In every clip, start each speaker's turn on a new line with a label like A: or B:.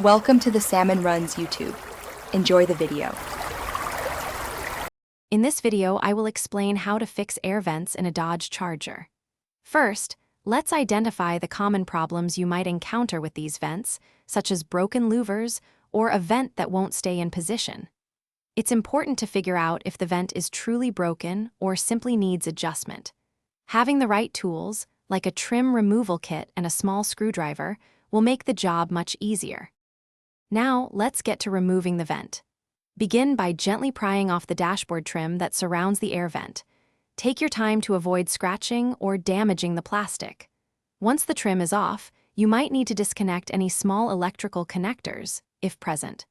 A: Welcome to the Salmon Runs YouTube. Enjoy the video.
B: In this video, I will explain how to fix air vents in a Dodge Charger. First, let's identify the common problems you might encounter with these vents, such as broken louvers or a vent that won't stay in position. It's important to figure out if the vent is truly broken or simply needs adjustment. Having the right tools, like a trim removal kit and a small screwdriver, will make the job much easier. Now, let's get to removing the vent. Begin by gently prying off the dashboard trim that surrounds the air vent. Take your time to avoid scratching or damaging the plastic. Once the trim is off, you might need to disconnect any small electrical connectors, if present.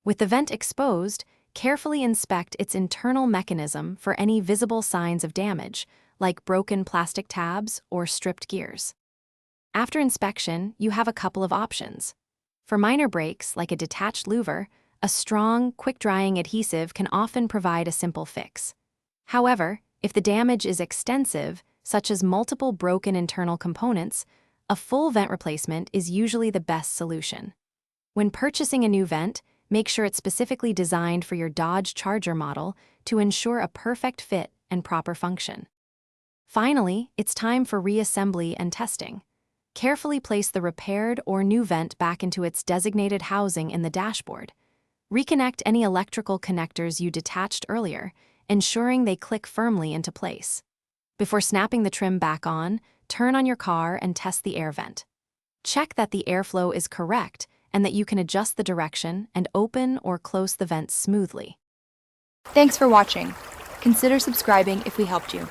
B: With the vent exposed, carefully inspect its internal mechanism for any visible signs of damage, like broken plastic tabs or stripped gears. After inspection, you have a couple of options. For minor breaks, like a detached louver, a strong, quick-drying adhesive can often provide a simple fix. However, if the damage is extensive, such as multiple broken internal components, a full vent replacement is usually the best solution. When purchasing a new vent, make sure it's specifically designed for your Dodge Charger model to ensure a perfect fit and proper function. Finally, it's time for reassembly and testing. Carefully place the repaired or new vent back into its designated housing in the dashboard. Reconnect any electrical connectors you detached earlier, ensuring they click firmly into place. Before snapping the trim back on, turn on your car and test the air vent. Check that the airflow is correct and that you can adjust the direction and open or close the vent smoothly.
A: Thanks for watching. Consider subscribing if we helped you.